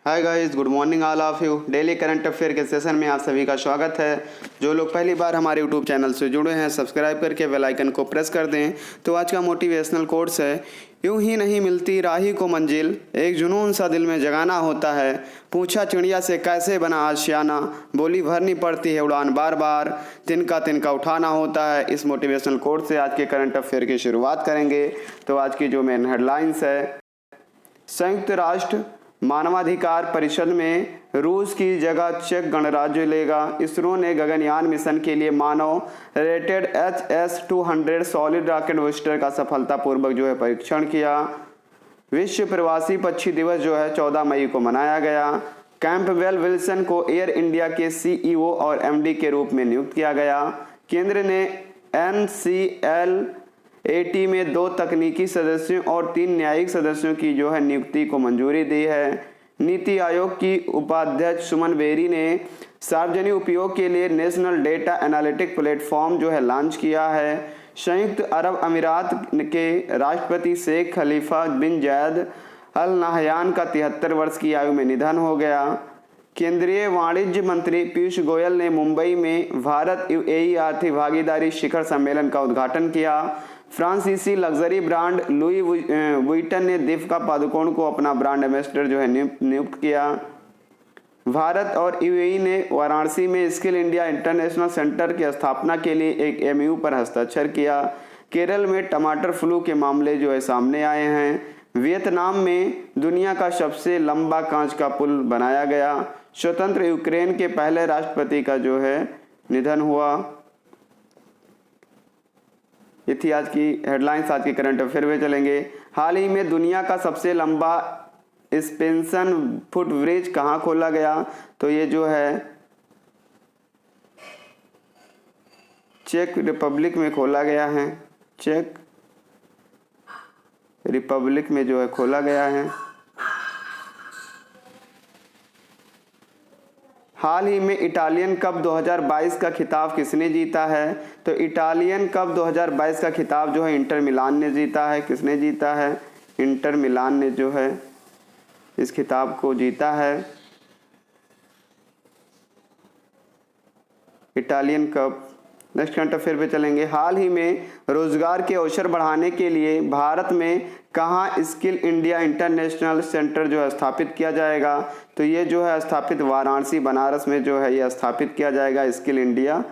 Hi guys, good morning all of you. Daily current affair के session में आप सभी का स्वागत है। जो लोग पहली बार हमारे यूट्यूब चैनल से जुड़े हैं, सब्सक्राइब करके बेल आइकन को प्रेस कर दें। तो आज का मोटिवेशनल कोट्स है, यूं ही नहीं मिलती राही को मंजिल, एक जुनून सा दिल में जगाना होता है। पूछा चिड़िया से कैसे बना आशियाना, बोली भरनी पड़ती है उड़ान बार बार, तिनका तिनका उठाना होता है। इस मोटिवेशनल कोट से आज के करंट अफेयर की शुरुआत करेंगे। तो आज की जो मेन हेडलाइंस है, संयुक्त राष्ट्र मानवाधिकार परिषद में रूस की जगह चेक गणराज्य लेगा। इसरो ने गगनयान मिशन के लिए मानव rated HS-200 solid rocket booster का सफलतापूर्वक जो है परीक्षण किया। विश्व प्रवासी पक्षी दिवस जो है 14 मई को मनाया गया। कैंपबेल विल्सन को एयर इंडिया के CEO और MD के रूप में नियुक्त किया गया। केंद्र ने NCLAT में 2 तकनीकी सदस्यों और 3 न्यायिक सदस्यों की जो है नियुक्ति को मंजूरी दी है। नीति आयोग की उपाध्यक्ष सुमन बेरी ने सार्वजनिक उपयोग के लिए नेशनल डेटा एनालिटिक प्लेटफॉर्म जो है लॉन्च किया है। संयुक्त अरब अमीरात के राष्ट्रपति शेख खलीफा बिन जायद अल नाहयान का 73 वर्ष की आयु में निधन हो गया। केंद्रीय वाणिज्य मंत्री पीयूष गोयल ने मुंबई में भारत UAE आर्थिक भागीदारी शिखर सम्मेलन का उद्घाटन किया। फ्रांसीसी लग्जरी ब्रांड लुई वुइटन ने दीपिका पादुकोण को अपना ब्रांड एम्बेसडर जो है नियुक्त किया। भारत और UAE ने वाराणसी में स्किल इंडिया इंटरनेशनल सेंटर की स्थापना के लिए एक MOU पर हस्ताक्षर किया। केरल में टमाटर फ्लू के मामले जो है सामने आए हैं। वियतनाम में दुनिया का सबसे लंबा कांच का पुल बनाया गया। स्वतंत्र यूक्रेन के पहले राष्ट्रपति का जो है निधन हुआ। ये थी आज की हेडलाइंस। आज के करंट अफेयर में चलेंगे। हाल ही में दुनिया का सबसे लंबा सस्पेंशन फुटब्रिज कहाँ खोला गया? तो ये जो है चेक रिपब्लिक में खोला गया है। चेक रिपब्लिक में जो है खोला गया है। हाल ही में इटालियन कप 2022 का खिताब किसने जीता है? तो इटालियन कप 2022 का खिताब जो है इंटर मिलान ने जीता है। किसने जीता है? इंटर मिलान ने जो है इस खिताब को जीता है। Italian cup. Next current affair पे चलेंगे। हाल ही में रोजगार के अवसर बढ़ाने के लिए भारत में कहाँ स्किल इंडिया इंटरनेशनल सेंटर जो है स्थापित किया जाएगा? तो ये जो है स्थापित वाराणसी बनारस में जो है ये स्थापित किया जाएगा। स्किल इंडिया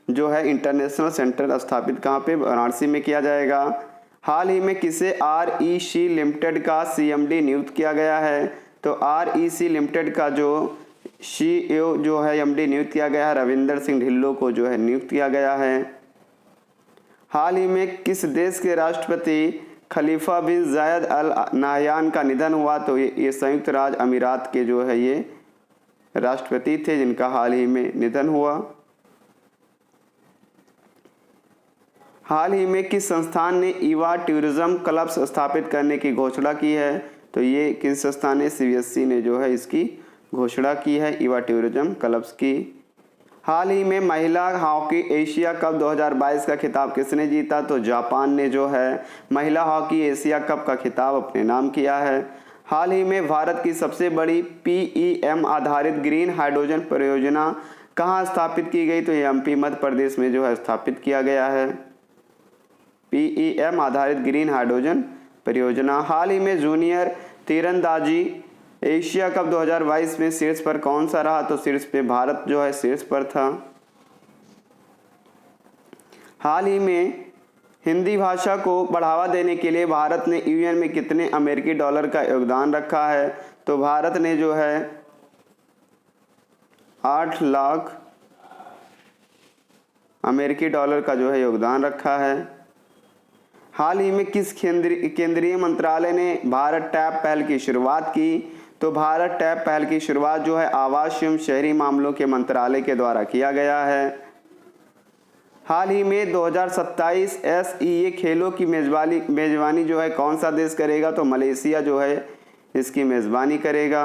जो है इंटरनेशनल सेंटर स्थापित कहाँ पे? वाराणसी में किया जाएगा। हाल ही में किसे REC लिमिटेड का CMD नियुक्त किया गया है? तो REC लिमिटेड का जो CEO जो है MD नियुक्त किया गया है, रविंदर सिंह ढिल्लों को जो है नियुक्त किया गया है। हाल ही में किस देश के राष्ट्रपति खलीफा बिन जायद अल नाहयान का निधन हुआ? तो ये संयुक्त राज्य अमीरात के जो है ये राष्ट्रपति थे जिनका हाल ही में निधन हुआ। हाल ही में किस संस्थान ने ईवा टूरिज्म क्लब्स स्थापित करने की घोषणा की है? तो ये किस संस्थान ने? CBSE ने जो है इसकी घोषणा की है, ईवा टूरिज्म क्लब्स की। हाल ही में महिला हॉकी एशिया कप 2022 का खिताब किसने जीता? तो जापान ने जो है महिला हॉकी एशिया कप का खिताब अपने नाम किया है। हाल ही में भारत की सबसे बड़ी PEM आधारित ग्रीन हाइड्रोजन परियोजना कहाँ स्थापित की गई? तो ये MP मध्य प्रदेश में जो है स्थापित किया गया है। PEM आधारित ग्रीन हाइड्रोजन परियोजना। हाल ही में जूनियर तीरंदाजी एशिया कप 2022 में शीर्ष पर कौन सा रहा? तो शीर्ष पे भारत जो है शीर्ष पर था। हाल ही में हिंदी भाषा को बढ़ावा देने के लिए भारत ने UN में कितने अमेरिकी डॉलर का योगदान रखा है? तो भारत ने जो है 8 लाख अमेरिकी डॉलर का जो है योगदान रखा है। हाल ही में किस केंद्रीय मंत्रालय ने भारत टैप पहल की शुरुआत की? तो भारत टैप पहल की शुरुआत जो है आवास एवं शहरी मामलों के मंत्रालय के द्वारा किया गया है। हाल ही में 2027 SEA खेलों की मेजबानी जो है कौन सा देश करेगा? तो मलेशिया जो है इसकी मेजबानी करेगा।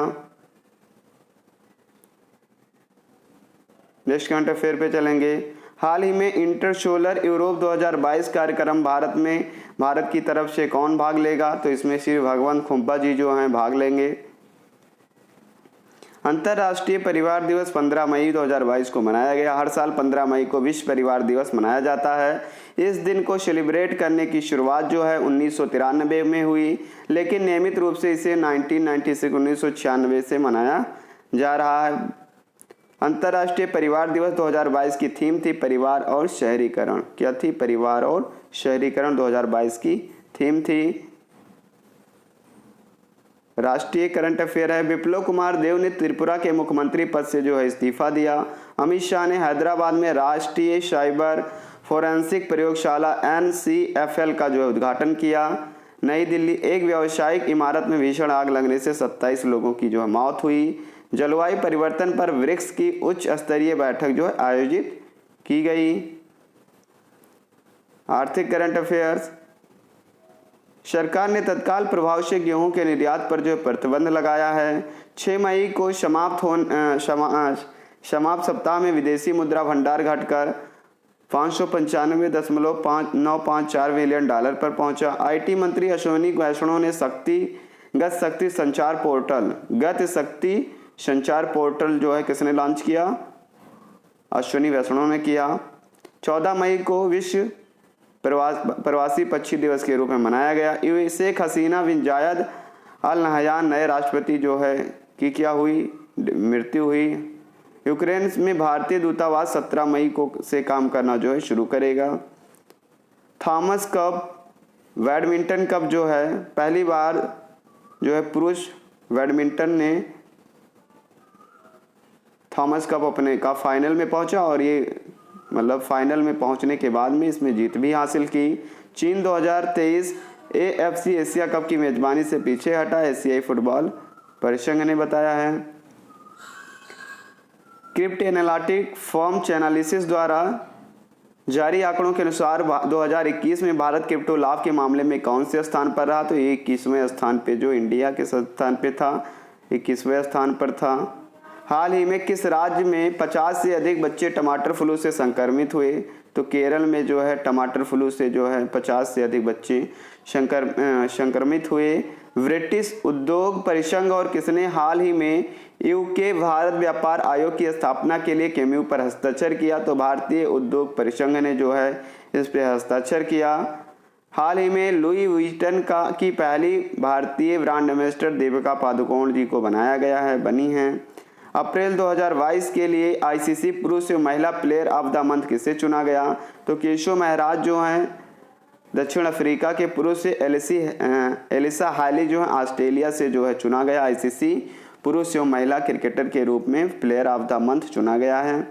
नेक्स्ट करंट अफेयर पे चलेंगे। हाल ही में इंटरसोलर यूरोप 2022 कार्यक्रम भारत की तरफ से कौन भाग लेगा? तो इसमें श्री भगवंत खुम्पा जी जो हैं भाग लेंगे। अंतर्राष्ट्रीय परिवार दिवस 15 मई 2022 को मनाया गया। हर साल 15 मई को विश्व परिवार दिवस मनाया जाता है। इस दिन को सेलिब्रेट करने की शुरुआत जो है 1993 में हुई, लेकिन नियमित रूप से इसे 1996 से मनाया जा रहा है। अंतर्राष्ट्रीय परिवार दिवस 2022 की थीम थी परिवार और शहरीकरण। क्या थी? परिवार और शहरीकरण 2022 की थीम थी। राष्ट्रीय करंट अफेयर है। विप्लव कुमार देव ने त्रिपुरा के मुख्यमंत्री पद से जो है इस्तीफा दिया। अमित शाह ने हैदराबाद में राष्ट्रीय साइबर फोरेंसिक प्रयोगशाला NCFL का जो है उद्घाटन किया। नई दिल्ली, एक व्यावसायिक इमारत में भीषण आग लगने से 27 लोगों की जो है मौत हुई। जलवायु परिवर्तन पर ब्रिक्स की उच्च स्तरीय बैठक जो है आयोजित की गई। आर्थिक करंट अफेयर्स। सरकार ने तत्काल प्रभाव से गेहूं के निर्यात पर जो प्रतिबंध लगाया है। 6 मई को समाप्त सप्ताह में विदेशी मुद्रा भंडार घटकर 595.954 बिलियन डॉलर पर पहुंचा। IT मंत्री अश्विनी वैष्णव ने गत शक्ति संचार पोर्टल जो है किसने लॉन्च किया? अश्विनी वैष्णव ने किया। 14 मई को विश्व प्रवासी पक्षी दिवस के रूप में मनाया गया। शेख हसीना बिन जायद अल नहयान नए राष्ट्रपति जो है की क्या हुई? मृत्यु हुई। यूक्रेन में भारतीय दूतावास 17 मई को से काम करना जो है शुरू करेगा। थॉमस कप बैडमिंटन कप जो है पहली बार जो है पुरुष बैडमिंटन ने थॉमस कप अपने का फाइनल में पहुंचा और ये मतलब फाइनल में पहुंचने के बाद में इसमें जीत भी हासिल की। चीन 2023 AFC एशिया कप की मेजबानी से पीछे हटा, एशियाई फुटबॉल परिसंघ ने बताया है। क्रिप्ट एनालिटिक फर्म चैनालिसिस द्वारा जारी आंकड़ों के अनुसार 2021 में भारत क्रिप्टो लाभ के मामले में कौन से स्थान पर रहा? तो 21वें स्थान पे जो इंडिया के स्थान पे था, 21वें स्थान पर था। हाल ही में किस राज्य में 50 से अधिक बच्चे टमाटर फ्लू से संक्रमित हुए? तो केरल में जो है टमाटर फ्लू से जो है 50 से अधिक बच्चे संक्रमित हुए। ब्रिटिश उद्योग परिसंघ और किसने हाल ही में UK भारत व्यापार आयोग की स्थापना के लिए केम्यू पर हस्ताक्षर किया? तो भारतीय उद्योग परिसंघ ने जो है इस पर हस्ताक्षर किया। हाल ही में लुई विटन की पहली भारतीय ब्रांड एम्बेसडर दीपिका पादुकोण जी को बनी हैं। अप्रैल 2022 के लिए ICC पुरुष एवं महिला प्लेयर ऑफ द मंथ किसे चुना गया? तो केशव महराज जो हैं दक्षिण अफ्रीका के पुरुष से एलिसा हाली जो है ऑस्ट्रेलिया से जो है चुना गया। ICC पुरुष एवं महिला क्रिकेटर के रूप में प्लेयर ऑफ द मंथ चुना गया है।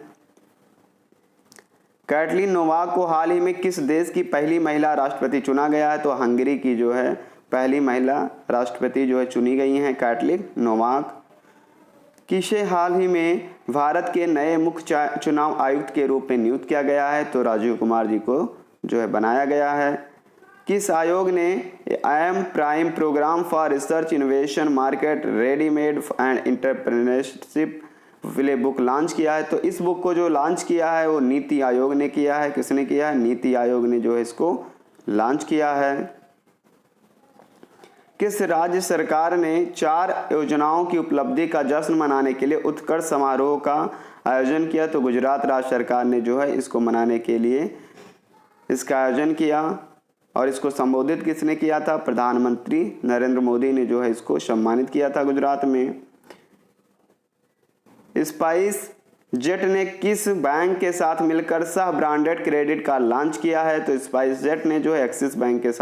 कैटलिन नोवाक को हाल ही में किस देश की पहली महिला राष्ट्रपति चुना गया है? तो हंगरी की जो है पहली महिला राष्ट्रपति जो है चुनी गई हैं कैटलिन नोवाक। किसे हाल ही में भारत के नए मुख्य चुनाव आयुक्त के रूप में नियुक्त किया गया है? तो राजीव कुमार जी को जो है बनाया गया है। किस आयोग ने IIM prime programme for research innovation market readymade and entrepreneurship book launch किया है? तो इस बुक को जो लॉन्च किया है वो नीति आयोग ने किया है। किसने किया है? नीति आयोग ने जो है इसको लॉन्च किया है। किस राज्य सरकार ने 4 योजनाओं की उपलब्धि का जश्न मनाने के लिए उत्कर्ष समारोह का आयोजन किया? तो गुजरात राज्य सरकार ने जो है इसको मनाने के लिए इसका आयोजन किया। और इसको संबोधित किसने किया था? प्रधानमंत्री नरेंद्र मोदी ने जो है इसको सम्मानित किया था गुजरात में। स्पाइस जेट ने किस बैंक के साथ मिलकर सह ब्रांडेड क्रेडिट कार्ड लॉन्च किया है? तो स्पाइस जेट ने जो है एक्सिस बैंक के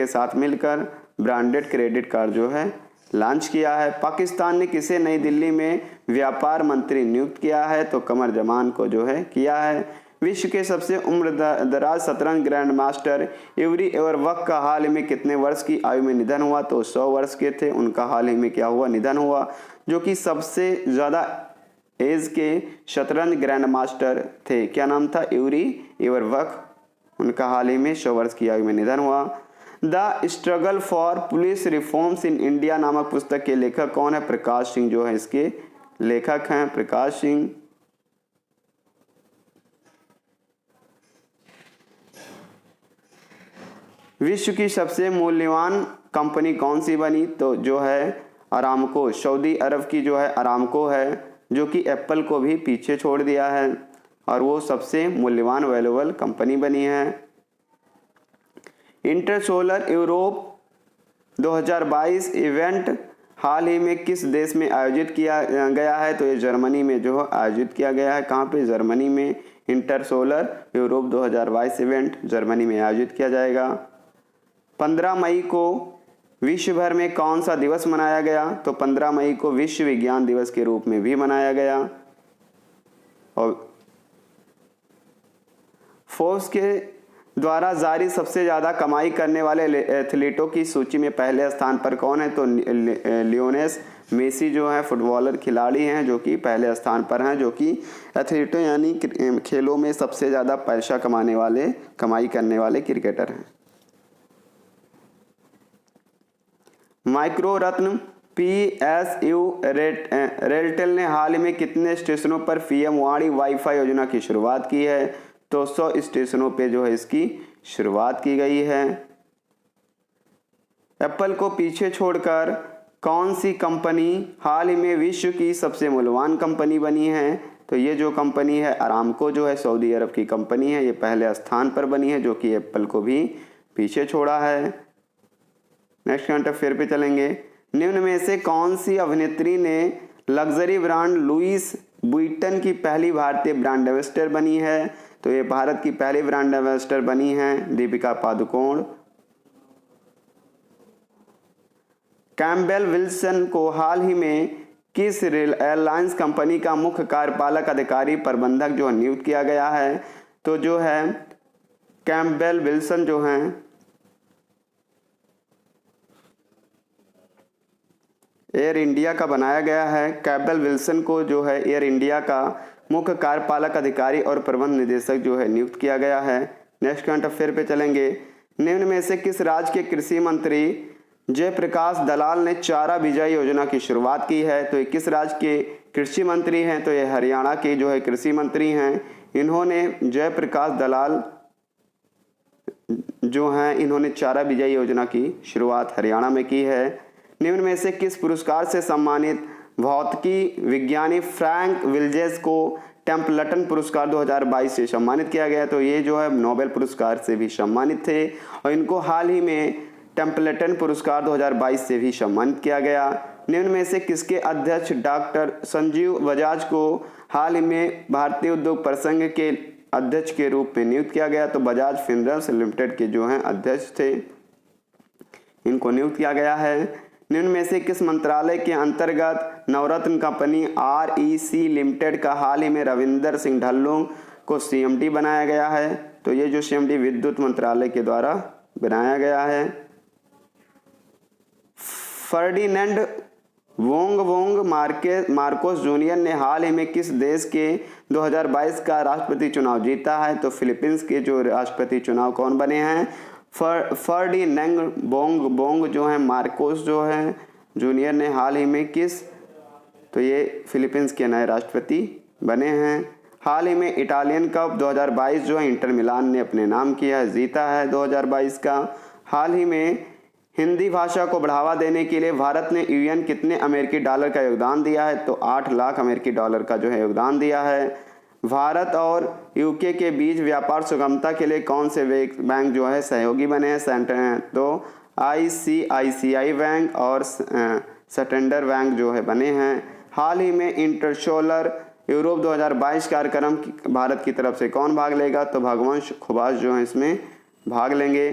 साथ मिलकर ब्रांडेड क्रेडिट कार्ड जो है लॉन्च किया है। पाकिस्तान ने किसे नई दिल्ली में व्यापार मंत्री नियुक्त किया है? तो कमर जमान को जो है किया है। विश्व के सबसे उम्रदराज शतरंज ग्रैंड मास्टर यूरी एवरवक का हाल ही में कितने वर्ष की आयु में निधन हुआ? तो 100 वर्ष के थे। उनका हाल ही में क्या हुआ? निधन हुआ, जो कि सबसे ज़्यादा एज के शतरंज ग्रैंड मास्टर थे। क्या नाम था? यूरी एवरवक। उनका हाल ही में 100 वर्ष की आयु में निधन हुआ। The struggle for police reforms in India नामक पुस्तक के लेखक कौन है? प्रकाश सिंह जो है इसके लेखक हैं, प्रकाश सिंह। विश्व की सबसे मूल्यवान कंपनी कौन सी बनी? तो जो है अरामको, सऊदी अरब की जो है अरामको है, जो कि एप्पल को भी पीछे छोड़ दिया है और वो सबसे मूल्यवान वैल्यूएबल कंपनी बनी है। इंटरसोलर यूरोप 2022 इवेंट हाल ही में किस देश में आयोजित किया गया है? तो ये जर्मनी में जो है आयोजित किया गया है। कहाँ पे? जर्मनी में। इंटरसोलर यूरोप 2022 इवेंट जर्मनी में आयोजित किया जाएगा। 15 मई को विश्व भर में कौन सा दिवस मनाया गया? तो 15 मई को विश्व विज्ञान दिवस के रूप में भी मनाया गया। और फोर्ब्स के द्वारा जारी सबसे ज़्यादा कमाई करने वाले एथलीटों की सूची में पहले स्थान पर कौन है? तो लियोनेल मेसी जो है फुटबॉलर खिलाड़ी हैं जो कि पहले स्थान पर हैं, जो कि एथलीटों यानी खेलों में सबसे ज़्यादा पैसा कमाई करने वाले क्रिकेटर हैं। माइक्रो रत्न PSU रेलटेल ने हाल में कितने स्टेशनों पर PM वाणी वाईफाई योजना की शुरुआत की है? तो 100 स्टेशनों पे जो है इसकी शुरुआत की गई है। एप्पल को पीछे छोड़कर कौन सी कंपनी हाल ही में विश्व की सबसे मूल्यवान कंपनी बनी है? तो ये जो कंपनी है अरामको जो है सऊदी अरब की कंपनी है, ये पहले स्थान पर बनी है, जो कि एप्पल को भी पीछे छोड़ा है। नेक्स्ट करंट अफेयर पे चलेंगे। निम्न में से कौन सी अभिनेत्री ने लग्जरी ब्रांड लुइस वुइटन की पहली भारतीय ब्रांड एम्बेसडर बनी है? तो ये भारत की पहली ब्रांड एम्बेसडर बनी है दीपिका पादुकोण। कैम्पबेल विल्सन को हाल ही में किस एयरलाइंस कंपनी का मुख्य कार्यपालक अधिकारी प्रबंधक जो नियुक्त किया गया है? तो जो है कैम्पबेल विल्सन जो हैं एयर इंडिया का बनाया गया है। कैम्पबेल विल्सन को जो है एयर इंडिया का मुख्य कार्यपालक अधिकारी और प्रबंध निदेशक जो है नियुक्त किया गया है। नेक्स्ट करंट अफेयर पे चलेंगे। निम्न में से किस राज्य के कृषि मंत्री जयप्रकाश दलाल ने चारा बिजाई योजना की शुरुआत की है? तो ये किस राज्य के कृषि मंत्री हैं? तो ये हरियाणा के जो है कृषि मंत्री हैं। इन्होंने जयप्रकाश दलाल जो हैं इन्होंने चारा बिजाई योजना की शुरुआत हरियाणा में की है। निम्न में से किस पुरस्कार से सम्मानित भौतिकी विज्ञानी फ्रैंक विल्जेस को टेम्पल्टन पुरस्कार 2022 से सम्मानित किया गया? तो ये जो है नोबेल पुरस्कार से भी सम्मानित थे और इनको हाल ही में टेम्पल्टन पुरस्कार 2022 से भी सम्मानित किया गया। निम्न में से किसके अध्यक्ष डॉक्टर संजीव बजाज को हाल ही में भारतीय उद्योग परिसंघ के अध्यक्ष के रूप में नियुक्त किया गया? तो बजाज फिनसर्व लिमिटेड के जो हैं अध्यक्ष थे, इनको नियुक्त किया गया है। निम्न में से किस मंत्रालय के अंतर्गत नवरत्न कंपनी REC लिमिटेड का हाल ही में रविंदर सिंह ढिल्लों को CMD बनाया गया है? तो ये जो CMD विद्युत मंत्रालय के द्वारा बनाया गया है। फर्डिनेंड वोंग मार्कोस जूनियर ने हाल ही में किस देश के 2022 का राष्ट्रपति चुनाव जीता है? तो फिलीपींस के जो राष्ट्रपति चुनाव कौन बने हैं? फर्डिनेंड बोंग जो है मार्कोस जो है जूनियर ने हाल ही में किस? तो ये फिलीपींस के नए राष्ट्रपति बने हैं। हाल ही में इटालियन कप 2022 जो है इंटर मिलान ने अपने नाम किया है, जीता है 2022 का। हाल ही में हिंदी भाषा को बढ़ावा देने के लिए भारत ने UN कितने अमेरिकी डॉलर का योगदान दिया है? तो 8 लाख अमेरिकी डॉलर का जो है योगदान दिया है। भारत और UK के बीच व्यापार सुगमता के लिए कौन से बैंक जो है सहयोगी बने हैं? तो ICICI बैंक और सैंटेंडर बैंक जो है बने हैं। हाल ही में इंटरसोलर यूरोप 2022 कार्यक्रम भारत की तरफ से कौन भाग लेगा? तो भगवंश खुबास जो है इसमें भाग लेंगे।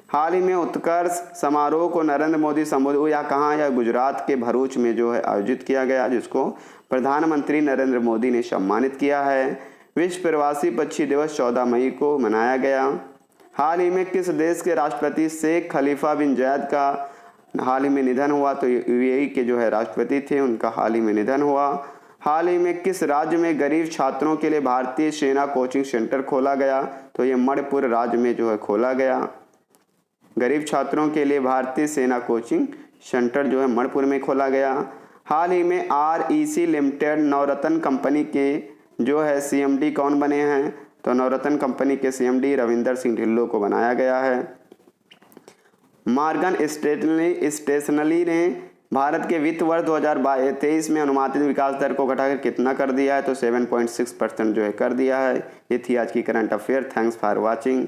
हाल ही में उत्कर्ष समारोह को नरेंद्र मोदी संबोधित या कहाँ या गुजरात के भरूच में जो है आयोजित किया गया, जिसको प्रधानमंत्री नरेंद्र मोदी ने सम्मानित किया है। विश्व प्रवासी पक्षी दिवस 14 मई को मनाया गया। हाल ही में किस देश के राष्ट्रपति शेख खलीफा बिन जायद का हाल ही में निधन हुआ? तो UAE के जो है राष्ट्रपति थे, उनका हाल ही में निधन हुआ। हाल ही में किस राज्य में गरीब छात्रों के लिए भारतीय सेना कोचिंग सेंटर खोला गया? तो ये मणिपुर राज्य में जो है खोला गया। गरीब छात्रों के लिए भारतीय सेना कोचिंग सेंटर जो है मणिपुर में खोला गया। हाल ही में REC लिमिटेड नवरत्न कंपनी के जो है CMD कौन बने हैं? तो नवरत्न कंपनी के CMD रविंदर सिंह ढिल्लों को बनाया गया है। मॉर्गन स्टैनली ने भारत के वित्त वर्ष 2023 में अनुमानित विकास दर को घटाकर कितना कर दिया है, तो 7.6% जो है कर दिया है। ये थी आज की current affair. Thanks for watching.